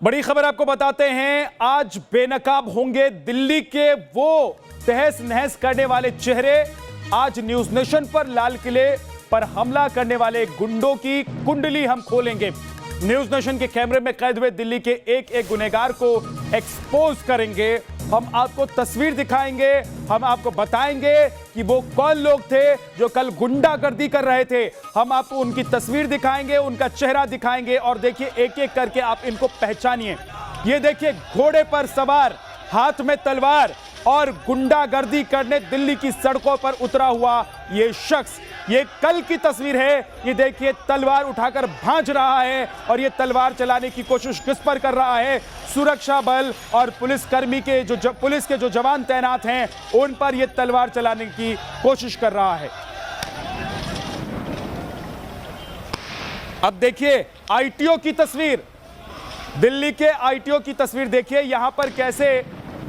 बड़ी खबर आपको बताते हैं। आज बेनकाब होंगे दिल्ली के वो तहस नहस करने वाले चेहरे। आज न्यूज नेशन पर लाल किले पर हमला करने वाले गुंडों की कुंडली हम खोलेंगे। न्यूज नेशन के कैमरे में कैद हुए दिल्ली के एक एक गुनहगार को एक्सपोज करेंगे। हम आपको तस्वीर दिखाएंगे, हम आपको बताएंगे कि वो कौन लोग थे जो कल गुंडागर्दी कर रहे थे। हम आपको उनकी तस्वीर दिखाएंगे, उनका चेहरा दिखाएंगे और देखिए एक एक करके आप इनको पहचानिए। ये देखिए घोड़े पर सवार, हाथ में तलवार और गुंडागर्दी करने दिल्ली की सड़कों पर उतरा हुआ ये शख्स। ये कल की तस्वीर है। ये देखिए तलवार उठाकर भांज रहा है और ये तलवार चलाने की कोशिश किस पर कर रहा है? सुरक्षा बल और पुलिसकर्मी के पुलिस के जो जवान तैनात हैं उन पर ये तलवार चलाने की कोशिश कर रहा है। अब देखिए आईटीओ की तस्वीर, दिल्ली के आईटीओ की तस्वीर देखिए। यहां पर कैसे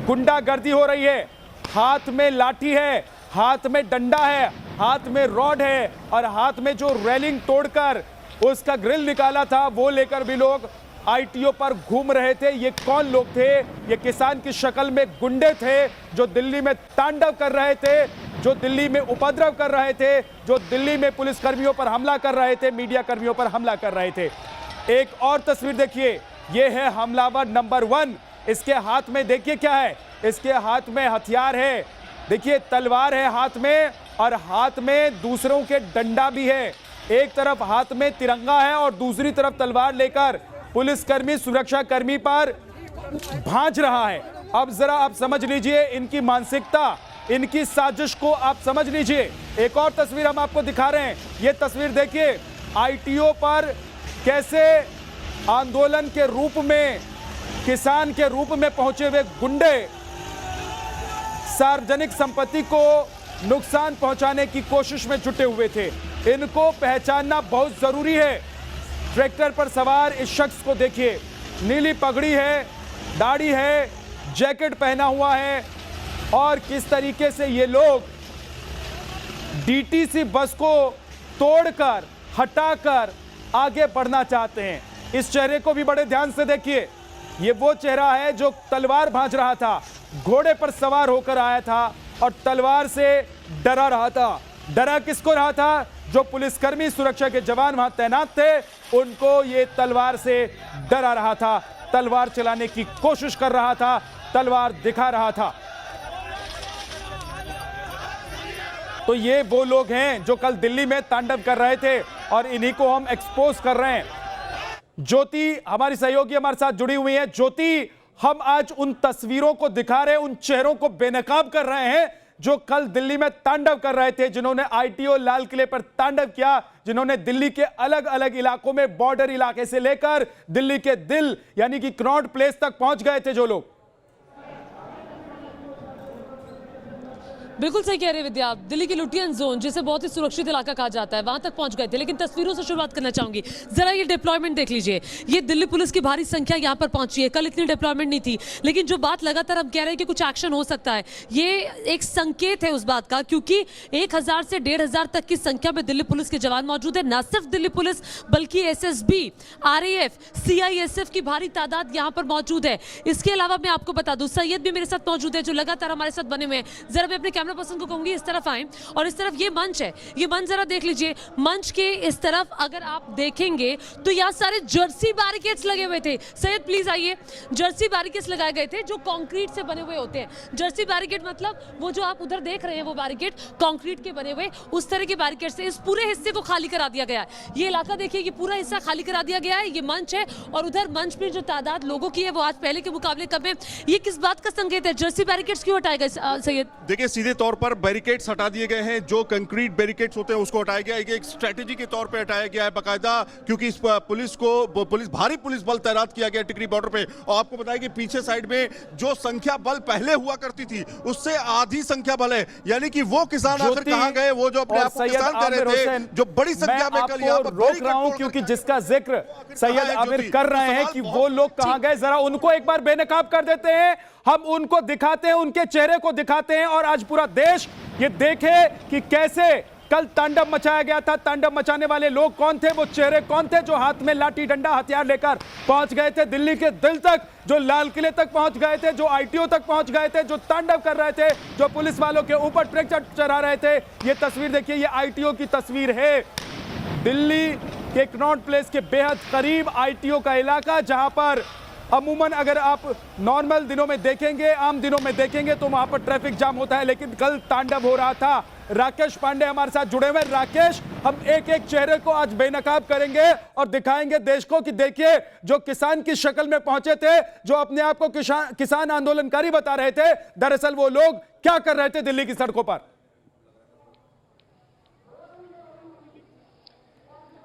गुंडागर्दी हो रही है। हाथ में लाठी है, हाथ में डंडा है, हाथ में रॉड है और हाथ में जो रेलिंग तोड़कर उसका ग्रिल निकाला था वो लेकर भी लोग आईटीओ पर घूम रहे थे। ये कौन लोग थे? ये किसान की शक्ल में गुंडे थे जो दिल्ली में तांडव कर रहे थे, जो दिल्ली में उपद्रव कर रहे थे, जो दिल्ली में पुलिसकर्मियों पर हमला कर रहे थे, मीडिया कर्मियों पर हमला कर रहे थे। एक और तस्वीर देखिए, ये है हमलावर नंबर 1। इसके हाथ में देखिए क्या है, इसके हाथ में हथियार है। देखिए तलवार है हाथ में और हाथ में दूसरों के डंडा भी है। एक तरफ हाथ में तिरंगा है और दूसरी तरफ तलवार लेकर पुलिसकर्मी सुरक्षा कर्मी पर भांज रहा है। अब जरा आप समझ लीजिए इनकी मानसिकता, इनकी साजिश को आप समझ लीजिए। एक और तस्वीर हम आपको दिखा रहे हैं। यह तस्वीर देखिए आईटीओ पर कैसे आंदोलन के रूप में, किसान के रूप में पहुंचे हुए गुंडे सार्वजनिक संपत्ति को नुकसान पहुंचाने की कोशिश में जुटे हुए थे। इनको पहचानना बहुत जरूरी है। ट्रैक्टर पर सवार इस शख्स को देखिए, नीली पगड़ी है, दाढ़ी है, जैकेट पहना हुआ है और किस तरीके से ये लोग डीटीसी बस को तोड़कर हटाकर आगे बढ़ना चाहते हैं। इस चेहरे को भी बड़े ध्यान से देखिए। ये वो चेहरा है जो तलवार भांज रहा था, घोड़े पर सवार होकर आया था और तलवार से डरा रहा था। डरा किसको रहा था? जो पुलिसकर्मी सुरक्षा के जवान वहां तैनात थे उनको ये तलवार से डरा रहा था, तलवार चलाने की कोशिश कर रहा था, तलवार दिखा रहा था। तो ये वो लोग हैं जो कल दिल्ली में तांडव कर रहे थे और इन्हीं को हम एक्सपोज कर रहे हैं। ज्योति हमारी सहयोगी हमारे साथ जुड़ी हुई है। ज्योति, हम आज उन तस्वीरों को दिखा रहे हैं, उन चेहरों को बेनकाब कर रहे हैं जो कल दिल्ली में तांडव कर रहे थे, जिन्होंने आईटीओ लाल किले पर तांडव किया, जिन्होंने दिल्ली के अलग अलग इलाकों में, बॉर्डर इलाके से लेकर दिल्ली के दिल यानी कि कनॉट प्लेस तक पहुंच गए थे जो लोग। बिल्कुल सही कह रहे हैं विद्या, दिल्ली की लुटियन जोन जिसे बहुत ही सुरक्षित इलाका कहा जाता है वहां तक पहुंच गए थे। लेकिन तस्वीरों से शुरुआत करना चाहूंगी। जरा ये डिप्लॉयमेंट देख लीजिए। ये दिल्ली पुलिस की भारी संख्या यहां पर पहुंची है। कल इतनी डिप्लॉयमेंट नहीं थी, लेकिन जो बात लगातार हम कह रहे हैं कि कुछ एक्शन हो सकता है, ये एक संकेत है उस बात का, क्योंकि 1000 से 1500 तक की संख्या में दिल्ली पुलिस के जवान मौजूद है। न सिर्फ दिल्ली पुलिस बल्कि SSB, RAF, CISF की भारी तादाद यहाँ पर मौजूद है। इसके अलावा मैं आपको बता दूं सैयद भी मेरे साथ मौजूद है जो लगातार हमारे साथ बने हुए हैं। जरा मैं अपने पर्सन को कहूंगी इस तरफ आए और इस तरफ ये मंच है, ये मंच जरा देख लीजिए। मंच के इस तरफ अगर आप देखेंगे तो यहाँ सारे जर्सी बैरिकेड्स लगे हुए थे। सैयद प्लीज आइए। जर्सी बैरिकेड्स लगाए गए थे जो कंक्रीट से बने हुए होते हैं। जर्सी बैरिकेड मतलब वो जो आप उधर देख रहे हैं वो बैरिकेड कंक्रीट के बने हुए, उस तरह के बैरिकेड से इस पूरे हिस्से को खाली करा दिया गया है। ये इलाका देखिए, ये पूरा हिस्सा खाली करा दिया गया है। ये मंच है और उधर मंच में जो तादाद लोगों की है वो आज पहले के मुकाबले कम है। ये किस बात का संकेत है? जर्सी बैरिकेड्स क्यों हटाए गए सैयद? देखिए सीधे तौर पर बैरिकेड्स हटा दिए गए हैं। जो कंक्रीट बैरिकेड्स होते हैं उसको हटाया गया है। एक स्ट्रेटेजी के तौर पे हटाया गया है बाकायदा, क्योंकि इस भारी पुलिस बल तैनात किया गया टिकरी बॉर्डर पे। और आपको बताया कि पीछे साइड में जो संख्या बल पहले हुआ करती थी उससे आधी संख्या बल है। यानी कि वो किसान आखिर कहां गए, वो जो अपने आप को किसान कह रहे थे, जो बड़ी संख्या में कल यहां पर रोक रहा हूं क्योंकि जिसका जिक्र सैयद आमिर कर रहे हैं कि वो लोग कहां गए, जरा उनको एक बार बेनकाब कर देते हैं। हम उनको दिखाते हैं, उनके चेहरे को दिखाते हैं और आज पूरा देश ये देखे कि कैसे कल तांडव मचाया गया था। तांडव मचाने वाले लोग कौन थे, वो चेहरे कौन थे जो हाथ में लाठी डंडा हथियार लेकर पहुंच गए थे दिल्ली के दिल तक, जो लाल किले तक पहुंच गए थे, जो आईटीओ तक पहुंच गए थे, जो तांडव कर रहे थे, जो पुलिस वालों के ऊपर ट्रक चढ़ा रहे थे। ये तस्वीर देखिए, ये आईटीओ की तस्वीर है। दिल्ली के कनॉट प्लेस के बेहद करीब आईटीओ का इलाका, जहां पर अमूमन अगर आप नॉर्मल दिनों में देखेंगे, आम दिनों में देखेंगे तो वहां पर ट्रैफिक जाम होता है, लेकिन कल तांडव हो रहा था। राकेश पांडे हमारे साथ जुड़े हुए। राकेश, हम एक एक चेहरे को आज बेनकाब करेंगे और दिखाएंगे देश को कि देखिए, जो किसान की शक्ल में पहुंचे थे, जो अपने आप को किसान आंदोलनकारी बता रहे थे, दरअसल वो लोग क्या कर रहे थे दिल्ली की सड़कों पर।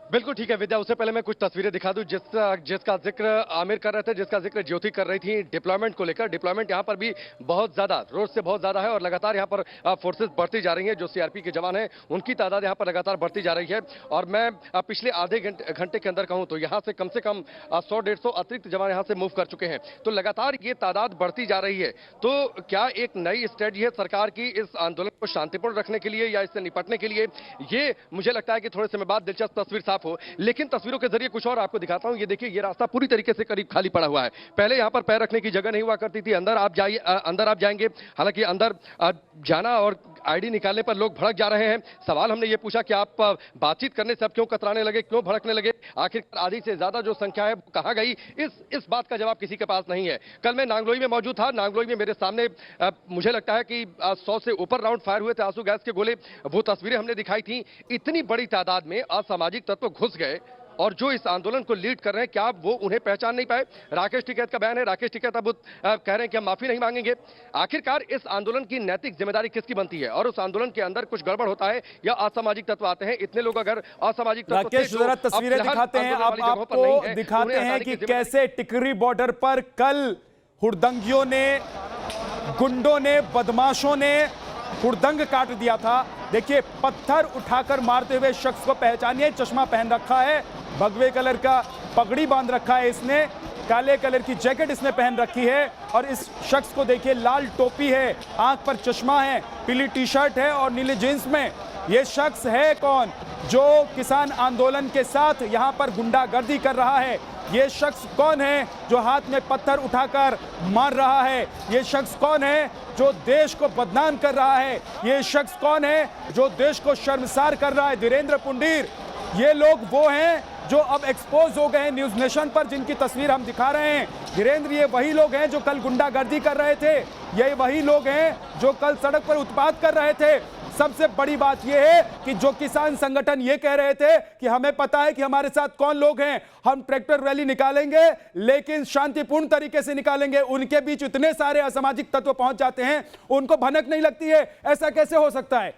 बिल्कुल ठीक है विद्या, उससे पहले मैं कुछ तस्वीरें दिखा दूं जिसका जिक्र आमिर कर रहे थे, जिसका जिक्र ज्योति कर रही थी डिप्लॉयमेंट को लेकर। डिप्लॉयमेंट यहां पर भी बहुत ज्यादा, रोज से बहुत ज्यादा है और लगातार यहां पर फोर्सेस बढ़ती जा रही हैं। जो सीआरपी के जवान हैं उनकी तादाद यहां पर लगातार बढ़ती जा रही है। और मैं पिछले आधे घंटे के अंदर कहूं तो यहां से कम 100-150 अतिरिक्त जवान यहां से मूव कर चुके हैं। तो लगातार ये तादाद बढ़ती जा रही है। तो क्या एक नई स्ट्रेटजी है सरकार की इस आंदोलन को शांतिपूर्ण रखने के लिए या इससे निपटने के लिए? ये मुझे लगता है कि थोड़े समय बाद दिलचस्प तस्वीर हो। लेकिन तस्वीरों के जरिए कुछ और आपको दिखाता हूं। ये देखिए, ये रास्ता पूरी तरीके से करीब खाली पड़ा हुआ है। पहले यहां पर पैर रखने की जगह नहीं हुआ करती थी। अंदर आप जाएंगे, हालांकि अंदर जाना और आईडी निकालने पर लोग भड़क जा रहे हैं। सवाल हमने ये पूछा कि आप बातचीत करने से अब क्यों कतराने लगे, क्यों भड़कने लगे? आखिरकार आधी से ज्यादा जो संख्या है वो कहां गई, इस बात का जवाब किसी के पास नहीं है। कल मैं नांगलोई में मौजूद था। नांगलोई में मेरे सामने मुझे लगता है कि 100 से ऊपर राउंड फायर हुए थे, आंसू गैस के गोले। वो तस्वीरें हमने दिखाई थी। इतनी बड़ी तादाद में असामाजिक तत्व घुस गए और जो इस आंदोलन को लीड कर रहे हैं, क्या वो उन्हें पहचान नहीं पाए? राकेश टिकैत का बयान है। राकेश टिकैत अब कह रहे हैं कि हम माफी नहीं मांगेंगे। आखिरकार इस आंदोलन की नैतिक जिम्मेदारी किसकी बनती है? और उस आंदोलन के अंदर कुछ गड़बड़ होता है या असामाजिक तत्व आते हैं? इतने लोग अगर असामाजिक तत्व राकेश, जरा तस्वीरें दिखाते हैं, अब आपको दिखाते हैं कि कैसे टिकरी बॉर्डर पर कल हुड़दंगियों ने, गुंडों ने, बदमाशों ने हुड़दंग काट दिया था। देखिए, पत्थर उठाकर मारते हुए शख्स को पहचानिए। चश्मा पहन रखा है, भगवे कलर का पगड़ी बांध रखा है इसने, काले कलर की जैकेट इसने पहन रखी है और इस शख्स को देखिए, लाल टोपी है, आंख पर चश्मा है, पीली टी शर्ट है और नीले जींस में। ये शख्स है कौन जो किसान आंदोलन के साथ यहां पर गुंडागर्दी कर रहा है? ये शख्स कौन है जो हाथ में पत्थर उठाकर मार रहा है? ये शख्स कौन है जो देश को बदनाम कर रहा है? ये शख्स कौन है जो देश को शर्मसार कर रहा है? धीरेन्द्र पुंडीर। ये लोग वो हैं जो अब एक्सपोज हो गए हैं न्यूज नेशन पर, जिनकी तस्वीर हम दिखा रहे हैं। धीरेन्द्र, ये वही लोग हैं जो कल गुंडागर्दी कर रहे थे। ये वही लोग हैं जो कल सड़क पर उत्पात कर रहे थे। सबसे बड़ी बात यह है कि जो किसान संगठन ये कह रहे थे कि हमें पता है कि हमारे साथ कौन लोग हैं, हम ट्रैक्टर रैली निकालेंगे लेकिन शांतिपूर्ण तरीके से निकालेंगे, उनके बीच इतने सारे असामाजिक तत्व पहुंच जाते हैं, उनको भनक नहीं लगती है। ऐसा कैसे हो सकता है?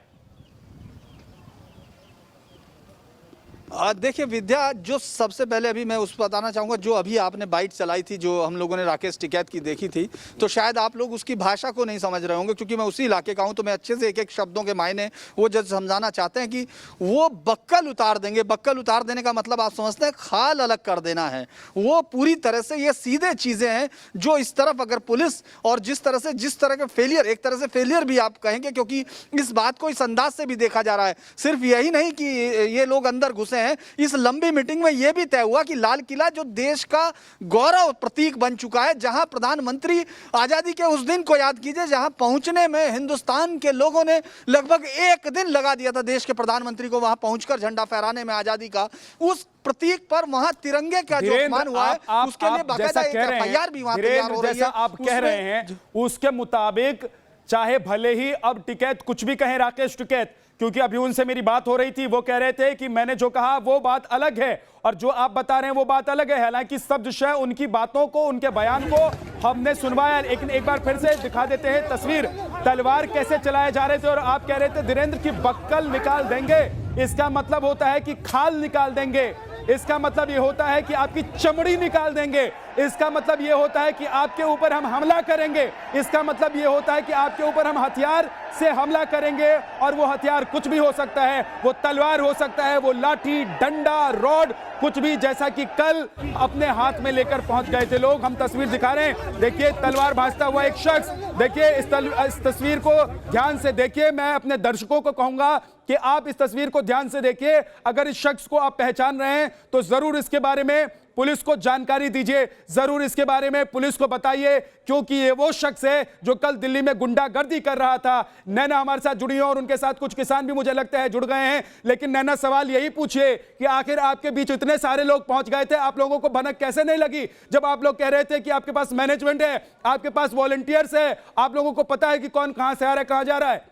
देखिए विद्या, जो सबसे पहले अभी मैं उस बताना चाहूँगा, जो अभी आपने बाइट चलाई थी, जो हम लोगों ने राकेश टिकैत की देखी थी, तो शायद आप लोग उसकी भाषा को नहीं समझ रहे होंगे, क्योंकि मैं उसी इलाके का हूँ, तो मैं अच्छे से एक एक शब्दों के मायने वो जब समझाना चाहते हैं कि वो बक्कल उतार देंगे। बक्कल उतार देने का मतलब आप समझते हैं खाल अलग कर देना है। वो पूरी तरह से ये सीधे चीज़ें हैं जो इस तरफ अगर पुलिस और जिस तरह के फेलियर, एक तरह से फेलियर भी आप कहेंगे, क्योंकि इस बात को इस अंदाज से भी देखा जा रहा है। सिर्फ यही नहीं कि ये लोग अंदर घुसे हैं, इस लंबी मीटिंग में यह भी तय हुआ कि लाल किला जो देश का गौरव प्रतीक बन चुका है, जहां प्रधानमंत्री आजादी के उस दिन को याद कीजिए जहां पहुंचने में हिंदुस्तान के लोगों ने लगभग 1 दिन लगा दिया था देश के प्रधानमंत्री को वहां पहुंचकर झंडा फहराने में आजादी का, उस प्रतीक पर वहां तिरंगे का जो अपमान हुआ है उसके लिए बाकायदा एक एफआईआर भी वहां तैयार हो रही है। आप कह रहे हैं उसके मुताबिक, चाहे भले ही अब टिकैत कुछ भी कहे, राकेश टिकैत, क्योंकि अभी उनसे मेरी बात हो रही थी, वो कह रहे थे कि मैंने जो कहा वो बात अलग है और जो आप बता रहे हैं वो बात अलग है। हालांकि सब विषय, उनकी बातों को, उनके बयान को हमने सुनवाया, लेकिन एक बार फिर से दिखा देते हैं तस्वीर। तलवार कैसे चलाए जा रहे थे और आप कह रहे थे धीरेन्द्र की बक्कल निकाल देंगे, इसका मतलब होता है कि खाल निकाल देंगे, इसका मतलब यह होता है कि आपकी चमड़ी निकाल देंगे, इसका मतलब यह होता है कि आपके ऊपर हम हमला करेंगे, इसका मतलब यह होता है कि आपके ऊपर हम हथियार से हमला करेंगे। और वो हथियार कुछ भी हो सकता है, वो तलवार हो सकता है, वो लाठी, डंडा, रॉड, कुछ भी, जैसा कि कल अपने हाथ में लेकर पहुंच गए थे लोग। हम तस्वीर दिखा रहे हैं, देखिए तलवार भांजता हुआ एक शख्स। देखिए इस तस्वीर को ध्यान से देखिए। मैं अपने दर्शकों को कहूंगा कि आप इस तस्वीर को ध्यान से देखिए। अगर इस शख्स को आप पहचान रहे हैं तो जरूर इसके बारे में पुलिस को जानकारी दीजिए, जरूर इसके बारे में पुलिस को बताइए, क्योंकि ये वो शख्स है जो कल दिल्ली में गुंडागर्दी कर रहा था। नैना हमारे साथ जुड़ी है और उनके साथ कुछ किसान भी मुझे लगता है जुड़ गए हैं। लेकिन नैना, सवाल यही पूछिए कि आखिर आपके बीच इतने सारे लोग पहुंच गए थे, आप लोगों को भनक कैसे नहीं लगी जब आप लोग कह रहे थे कि आपके पास मैनेजमेंट है, आपके पास वॉलंटियर्स है, आप लोगों को पता है कि कौन कहां से आ रहा है, कहां जा रहा है?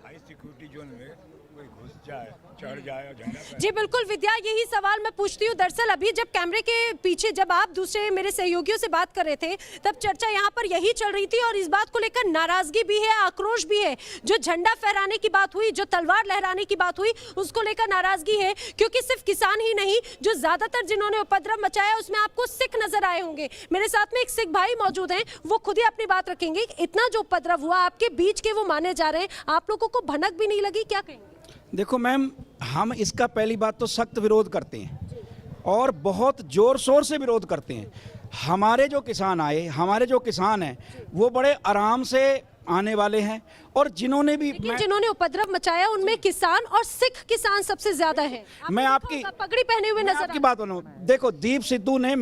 हाई सिक्योरिटी जोन में कोई घुस जाए, चढ़ जाए और झंडा जी बिल्कुल विद्या, यही सवाल मैं पूछती हूँ। दरअसल अभी जब कैमरे के पीछे जब आप दूसरे मेरे सहयोगियों से बात कर रहे थे तब चर्चा यहाँ पर यही चल रही थी और इस बात को लेकर नाराजगी भी है, आक्रोश भी है। जो झंडा फहराने की बात हुई, जो तलवार लहराने की बात हुई, उसको लेकर नाराजगी है, क्योंकि सिर्फ किसान ही नहीं, जो ज्यादातर जिन्होंने उपद्रव मचाया उसमें आपको सिख नजर आए होंगे। मेरे साथ में एक सिख भाई मौजूद हैं, वो खुद ही अपनी बात रखेंगे। इतना जो उपद्रव हुआ आपके बीच के वो माने जा रहे हैं, आप लोगों को भनक भी नहीं लगी, क्या कहेंगे? देखो मैम, हम इसका पहली बात तो सख्त विरोध करते हैं और बहुत जोर शोर से विरोध करते हैं। हमारे जो किसान आए, हमारे जो किसान हैं वो बड़े आराम से आने वाले हैं और जिन्होंने भी जिन्होंने उपद्रव मचाया उनमें किसान और सिख किसान सबसे ज्यादा है। मैं आपकी पगड़ी पहने हुए नजर आपकी बात बोलूं, देखो दीप सिद्धू ने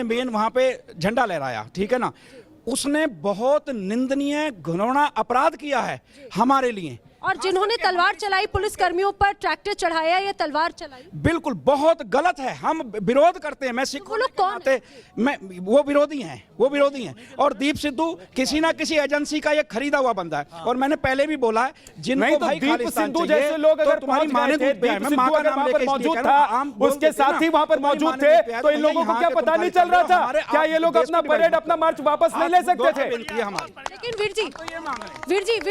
मेन वहां पे झंडा लहराया, ठीक है ना। उसने बहुत निंदनीय घिनौना अपराध किया है हमारे लिए। और जिन्होंने तलवार चलाई, पुलिस कर्मियों पर ट्रैक्टर चढ़ाया या तलवार चलाई, बिल्कुल बहुत गलत है। हम विरोध करते हैं। मैं सिखों लोग कौन है? मैं वो विरोधी हैं और दीप सिद्धू किसी ना किसी एजेंसी का ये खरीदा हुआ बंदा है। और मैंने पहले भी बोला है, जिनको भाई खालिस्तान सिद्धू जैसे लोग अगर तुम्हारी माने थे, दीप सिद्धू अगर वहां पर मौजूद था, उसके साथी वहां पर मौजूद थे, तो इन लोगों को क्या पता नहीं चल रहा था? क्या ये लोग अपना परेड, अपना मार्च वापस नहीं ले सकते थे? लेकिन वीर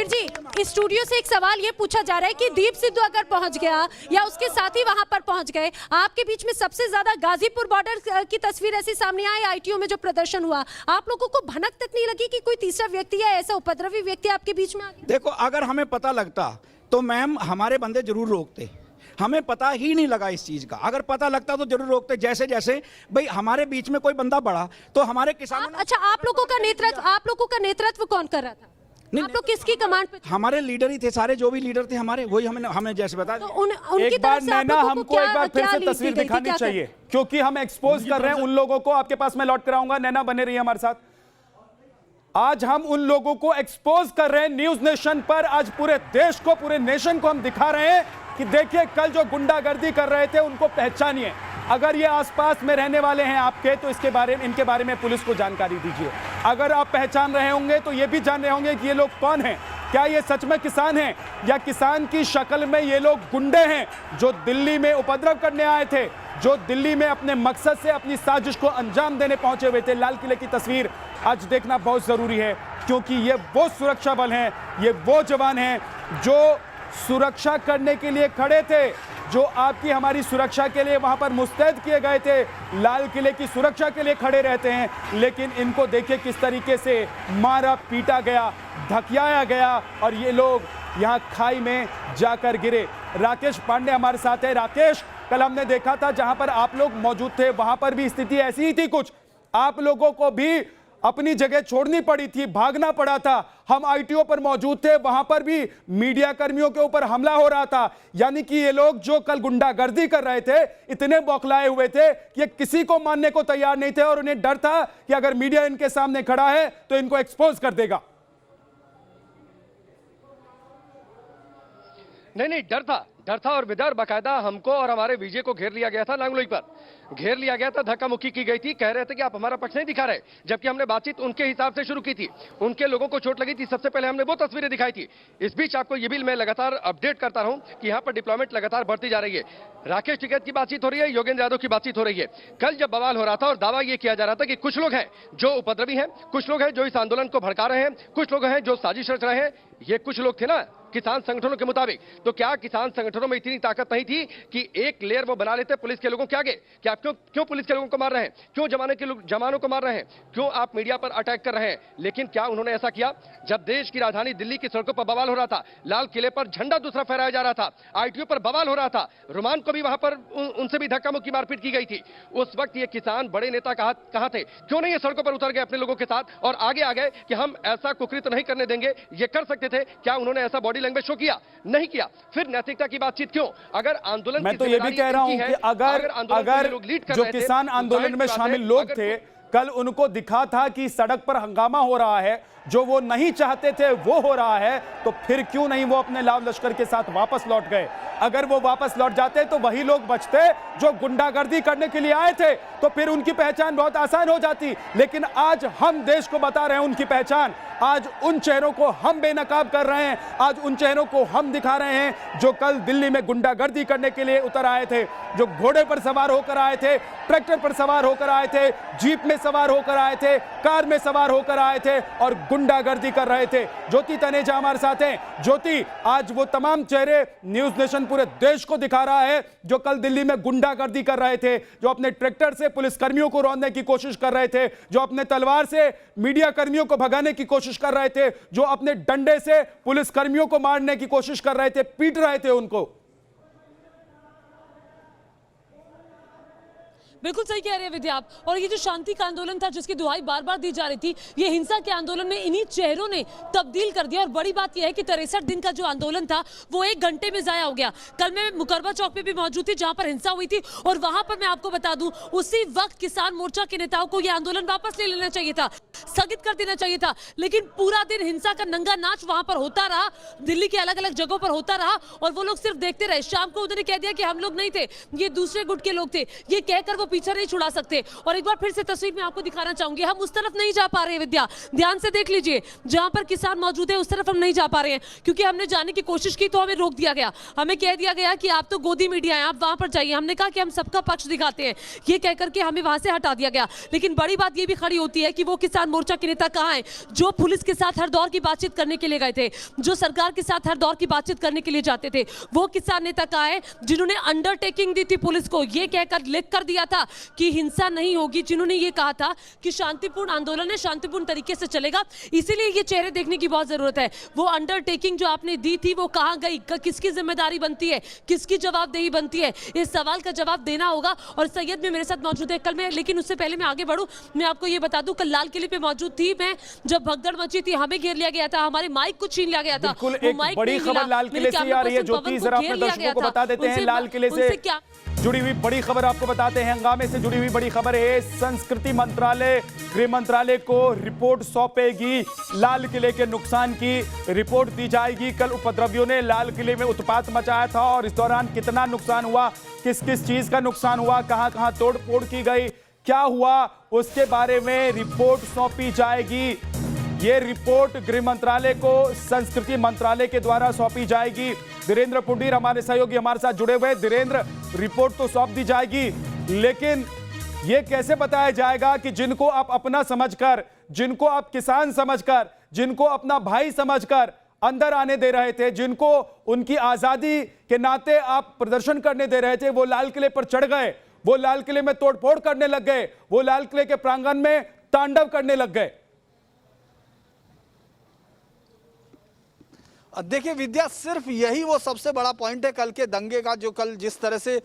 जी इस स्टूडियो से एक सवाल ये पूछा जा रहा है कि दीप सिद्धू अगर पहुंच गया या उसके साथी वहां पर पहुंच गए, आपके बीच में सबसे ज्यादा गाजीपुर बॉर्डर की तस्वीर ऐसी सामने आई, आईटीओ में जो प्रदर्शन हुआ, आप लोगों को भनक तक नहीं लगी कि कोई तीसरा व्यक्ति या ऐसा उपद्रवी व्यक्ति आपके बीच में आ गया? देखो, अगर हमें पता लगता तो मैम हमारे बंदे जरूर रोकते। हमें पता ही नहीं लगा इस चीज का। अगर पता लगता तो जरूर रोकते। जैसे जैसे भाई हमारे बीच में कोई बंदा बढ़ा तो हमारे किसानों ने... अच्छा, आप लोगों का नेतृत्व कौन कर रहा था? आप लोग किसकी कमांड पे? हमारे लीडर ही थे सारे, जो भी लीडर थे हमारे, वही हमें जैसे बता तो उनकी एक बार नैना, हमको एक बार फिर से तस्वीर दिखानी चाहिए, क्योंकि हम एक्सपोज कर रहे हैं उन लोगों को। आपके पास मैं लौट कर आऊंगा, नैना बने रही हमारे साथ। आज हम उन लोगों को एक्सपोज कर रहे हैं न्यूज नेशन पर। आज पूरे देश को, पूरे नेशन को हम दिखा रहे हैं कि देखिए, कल जो गुंडागर्दी कर रहे थे उनको पहचानिए। अगर ये आसपास में रहने वाले हैं आपके, तो इनके बारे में पुलिस को जानकारी दीजिए। अगर आप पहचान रहे होंगे तो ये भी जान रहे होंगे कि ये लोग कौन हैं। क्या ये सच में किसान हैं या किसान की शक्ल में ये लोग गुंडे हैं जो दिल्ली में उपद्रव करने आए थे, जो दिल्ली में अपने मकसद से अपनी साजिश को अंजाम देने पहुंचे हुए थे? लाल किले की तस्वीर आज देखना बहुत जरूरी है, क्योंकि ये वो सुरक्षा बल हैं, ये वो जवान हैं जो सुरक्षा करने के लिए खड़े थे, जो आपकी हमारी सुरक्षा के लिए वहां पर मुस्तैद किए गए थे, लाल किले की सुरक्षा के लिए खड़े रहते हैं। लेकिन इनको देखिए किस तरीके से मारा पीटा गया, धकियाया गया और ये लोग यहां खाई में जाकर गिरे। राकेश पांडे हमारे साथ है। राकेश, कल हमने देखा था जहां पर आप लोग मौजूद थे, वहां पर भी स्थिति ऐसी ही थी कुछ। आप लोगों को भी अपनी जगह छोड़नी पड़ी थी, भागना पड़ा था। हम आईटीओ पर मौजूद थे, वहां पर भी मीडिया कर्मियों के ऊपर हमला हो रहा था। यानी कि ये लोग जो कल गुंडागर्दी कर रहे थे, इतने बौखलाए हुए थे कि ये किसी को मानने को तैयार नहीं थे और उन्हें डर था कि अगर मीडिया इनके सामने खड़ा है तो इनको एक्सपोज कर देगा। नहीं, डर था और विदर बाकायदा हमको और हमारे विजय को घेर लिया गया था, नांगलोई पर घेर लिया गया था, धक्का मुक्की की गई थी। कह रहे थे कि आप हमारा पक्ष नहीं दिखा रहे, जबकि हमने बातचीत उनके हिसाब से शुरू की थी। उनके लोगों को चोट लगी थी, सबसे पहले हमने वो तस्वीरें दिखाई थी। इस बीच आपको ये भी मैं लगातार अपडेट करता रहूं कि यहाँ पर डिप्लॉयमेंट लगातार बढ़ती जा रही है। राकेश टिकैत की बातचीत हो रही है, योगेंद्र यादव की बातचीत हो रही है। कल जब बवाल हो रहा था और दावा यह किया जा रहा था कि कुछ लोग हैं जो उपद्रवी हैं, कुछ लोग हैं जो इस आंदोलन को भड़का रहे हैं, कुछ लोग हैं जो साजिश रच रहे हैं, ये कुछ लोग थे ना किसान संगठनों के मुताबिक। तो क्या किसान संगठनों में इतनी ताकत नहीं थी कि एक लेयर वो बना लेते पुलिस के लोगों के आगे? कि आप क्यों पुलिस के लोगों को मार रहे हैं, क्यों जवानों को मार रहे हैं, क्यों आप मीडिया पर अटैक कर रहे हैं? लेकिन क्या उन्होंने ऐसा किया? जब देश की राजधानी दिल्ली की सड़कों पर बवाल हो रहा था, लाल किले पर झंडा दूसरा फहराया जा रहा था, आईटीओ पर बवाल हो रहा था, रुमान को भी वहां पर उनसे भी धक्का मुक्की मारपीट की गई थी, उस वक्त ये किसान बड़े नेता कहां थे? क्यों नहीं ये सड़कों पर उतर गए अपने लोगों के साथ और आगे आ गए कि हम ऐसा कुकृत्य नहीं करने देंगे? ये कर सकते थे थे, क्या उन्होंने ऐसा बॉडी लैंग्वेज शो किया? नहीं किया। फिर नैतिकता की बातचीत क्यों? अगर आंदोलन मैं तो ये भी कह रहा हूं कि अगर जो किसान आंदोलन में शामिल लोग थे, कल उनको दिखा था कि सड़क पर हंगामा हो रहा है, जो वो नहीं चाहते थे वो हो रहा है, तो फिर क्यों नहीं वो अपने लाव लश्कर के साथ वापस लौट गए? अगर वो वापस लौट जाते तो वही लोग बचते जो गुंडागर्दी करने के लिए आए थे, तो फिर उनकी पहचान बहुत आसान हो जाती। लेकिन आज हम देश को बता रहे हैं उनकी पहचान। आज उन चेहरों को हम बेनकाब कर रहे हैं, आज उन चेहरों को हम दिखा रहे हैं जो कल दिल्ली में गुंडागर्दी करने के लिए उतर आए थे, जो घोड़े पर सवार होकर आए थे, ट्रैक्टर पर सवार होकर आए थे, जीप में सवार होकर आए थे, कार में सवार होकर आए थे और गुंडागर्दी कर रहे थे। ज्योति तनेजा हमारे साथ हैं। ज्योति, आज वो तमाम चेहरे न्यूज नेशन पूरे देश को दिखा रहा है जो कल दिल्ली में गुंडागर्दी कर रहे थे, जो अपने ट्रैक्टर से पुलिसकर्मियों को रौंदने की कोशिश कर रहे थे, जो अपने तलवार से मीडिया कर्मियों को भगाने की कोशिश कर रहे थे, जो अपने डंडे से पुलिसकर्मियों को मारने की कोशिश कर रहे थे, पीट रहे थे उनको। बिल्कुल सही कह रहे हैं विद्या आप। और ये जो शांति का आंदोलन था जिसकी दुहाई बार बार दी जा रही थी, ये हिंसा के आंदोलन में इन्हीं चेहरों ने तब्दील कर दिया। और बड़ी बात यह है कि 63 दिन का जो आंदोलन था वो 1 घंटे में जाया हो गया। कल मैं मुकरबा चौक पे भी मौजूद थी जहां पर हिंसा हुई थी, और वहां पर मैं आपको बता दूं उसी वक्त किसान मोर्चा के नेताओं को यह आंदोलन वापस ले लेना चाहिए था, स्थगित कर देना चाहिए था। लेकिन पूरा दिन हिंसा का नंगा नाच वहां पर होता रहा, दिल्ली के अलग अलग जगहों पर होता रहा, और वो लोग सिर्फ देखते रहे। शाम को उन्होंने कह दिया कि हम लोग नहीं थे, ये दूसरे गुट के लोग थे। ये कहकर वो पीछे नहीं छुड़ा सकते। और एक बार फिर से तस्वीर में आपको दिखाना चाहूंगी, हम उस तरफ नहीं जा पा रहे हैं विद्या, ध्यान से देख लीजिए, जहां पर किसान मौजूद है उस तरफ हम नहीं जा पा रहे हैं, क्योंकि हमने जाने की कोशिश की तो हमें रोक दिया गया। हमें कह दिया गया कि आप तो गोदी मीडिया हैं, आप वहां पर जाइए। हमने कहा कि हम सबका पक्ष दिखाते हैं, ये कहकर के हमें वहां से हटा दिया गया। लेकिन बड़ी बात ये भी खड़ी होती है कि वो किसान मोर्चा के नेता कहां हैं जो पुलिस के साथ हर दौर की बातचीत करने के लिए गए थे, जो सरकार के साथ हर दौर की बातचीत करने के लिए जाते थे? वो किसान नेता कहां है जिन्होंने अंडरटेकिंग दी थी पुलिस को, ये कहकर लिख कर दिया था कि हिंसा नहीं होगी, जिन्होंने ये कहा था कि शांतिपूर्ण आंदोलन है, शांतिपूर्ण तरीके से चलेगा? इसीलिए ये चेहरे देखने की बहुत जरूरत है। वो अंडरटेकिंग जो आपने दी थी वो कहां गई? किसकी जिम्मेदारी बनती है, किसकी जवाबदेही बनती है? इस सवाल का जवाब देना होगा। और सैयद में मेरे साथ मौजूद है कल मैं, लेकिन उससे पहले मैं आगे बढ़ूं, मैं आपको ये बता दूं, कल लाल किले पे मौजूद थी मैं जब भगदड़ मची थी, हमें घेर लिया गया था, हमारे माइक को छीन लिया गया था। बिल्कुल एक बड़ी खबर लाल किले से आ रही है, ज्योति जरा अपने दर्शकों को बता देते हैं। लाल किले से जुड़ी हुई बड़ी खबर आपको बताते हैं, हंगामे से जुड़ी हुई बड़ी खबर है। संस्कृति मंत्रालय गृह मंत्रालय को रिपोर्ट सौंपेगी, लाल किले के नुकसान की रिपोर्ट दी जाएगी। कल उपद्रवियों ने लाल किले में उत्पात मचाया था और इस दौरान कितना नुकसान हुआ, किस किस चीज का नुकसान हुआ, कहां कहां तोड़ फोड़ की गई, क्या हुआ, उसके बारे में रिपोर्ट सौंपी जाएगी। ये रिपोर्ट गृह मंत्रालय को संस्कृति मंत्रालय के द्वारा सौंपी जाएगी। धीरेन्द्र पुंडीर हमारे सहयोगी हमारे साथ जुड़े हुए। धीरेन्द्र, रिपोर्ट तो सौंप दी जाएगी, लेकिन ये कैसे बताया जाएगा कि जिनको आप अपना समझकर, जिनको आप किसान समझकर, जिनको अपना भाई समझकर अंदर आने दे रहे थे, जिनको उनकी आजादी के नाते आप प्रदर्शन करने दे रहे थे, वो लाल किले पर चढ़ गए, वो लाल किले में तोड़फोड़ करने लग गए, वो लाल किले के प्रांगण में तांडव करने लग गए? देखिए विद्या, सिर्फ यही वो सबसे बड़ा पॉइंट है कल के दंगे का, जो कल जिस तरह से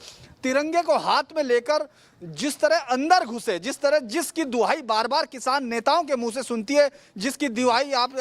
तिरंगे को हाथ में लेकर जिस तरह अंदर घुसे, जिस तरह जिसकी दुहाई बार बार किसान नेताओं के मुंह से सुनती है, जिसकी दुहाई आप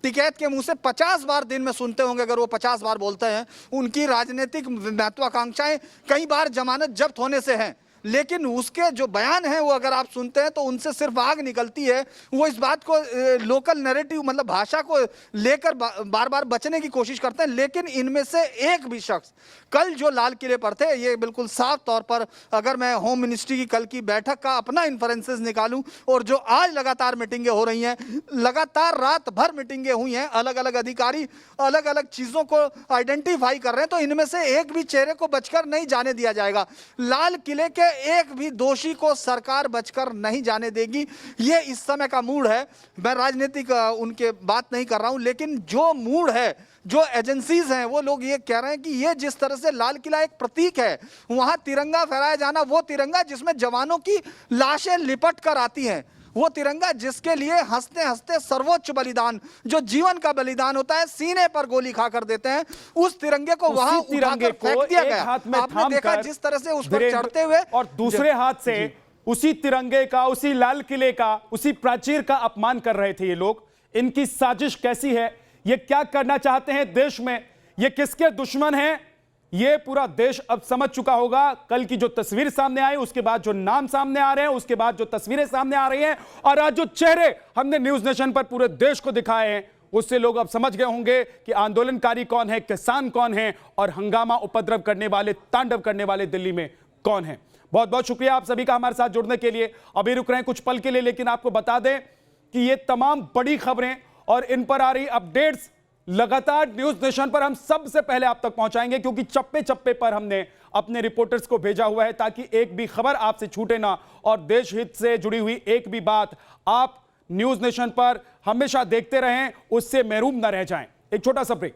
टिकैत के मुंह से 50 बार दिन में सुनते होंगे, अगर वो 50 बार बोलते हैं। उनकी राजनीतिक महत्वाकांक्षाएं कई बार जमानत जब्त होने से हैं, लेकिन उसके जो बयान हैं वो अगर आप सुनते हैं तो उनसे सिर्फ आग निकलती है। वो इस बात को लोकल नैरेटिव मतलब भाषा को लेकर बार बार बचने की कोशिश करते हैं। लेकिन इनमें से एक भी शख्स कल जो लाल किले पर थे, ये बिल्कुल साफ तौर पर अगर मैं होम मिनिस्ट्री की कल की बैठक का अपना इन्फ्रेंसेस निकालूं और जो आज लगातार मीटिंगें हो रही हैं, लगातार रात भर मीटिंगें हुई हैं, अलग अलग अधिकारी अलग अलग चीज़ों को आइडेंटिफाई कर रहे हैं, तो इनमें से एक भी चेहरे को बचकर नहीं जाने दिया जाएगा। लाल किले के एक भी दोषी को सरकार बचकर नहीं जाने देगी। ये इस समय का मूड है। मैं राजनीतिक उनके बात नहीं कर रहा हूं, लेकिन जो मूड है, जो एजेंसीज हैं, वो लोग ये कह रहे हैं कि ये जिस तरह से लाल किला एक प्रतीक है, वहां तिरंगा फहराया जाना, वो तिरंगा जिसमें जवानों की लाशें लिपट कर आती हैं, वो तिरंगा जिसके लिए हंसते हंसते सर्वोच्च बलिदान, जो जीवन का बलिदान होता है, सीने पर गोली खाकर देते हैं, उस तिरंगे को वहां उठाकर फेंक दिया गया। आपने देखा जिस तरह से उस पर चढ़ते हुए, और दूसरे हाथ से उसी तिरंगे का, उसी लाल किले का, उसी प्राचीर का अपमान कर रहे थे ये लोग। इनकी साजिश कैसी है ये क्या करना चाहते हैं देश में, ये किसके दुश्मन हैं, ये पूरा देश अब समझ चुका होगा। कल की जो तस्वीर सामने आई, उसके बाद जो नाम सामने आ रहे हैं, उसके बाद जो तस्वीरें सामने आ रही हैं, और आज जो चेहरे हमने न्यूज नेशन पर पूरे देश को दिखाए हैं, उससे लोग अब समझ गए होंगे कि आंदोलनकारी कौन है, किसान कौन है, और हंगामा उपद्रव करने वाले, तांडव करने वाले दिल्ली में कौन है। बहुत बहुत शुक्रिया आप सभी का हमारे साथ जुड़ने के लिए। अभी रुक रहे हैं कुछ पल के लिए, लेकिन आपको बता दें कि ये तमाम बड़ी खबरें और इन पर आ रही अपडेट्स लगातार न्यूज नेशन पर हम सबसे पहले आप तक पहुंचाएंगे, क्योंकि चप्पे चप्पे पर हमने अपने रिपोर्टर्स को भेजा हुआ है ताकि एक भी खबर आपसे छूटे ना, और देश हित से जुड़ी हुई एक भी बात आप न्यूज नेशन पर हमेशा देखते रहें, उससे महरूम न रह जाएं। एक छोटा सा ब्रेक।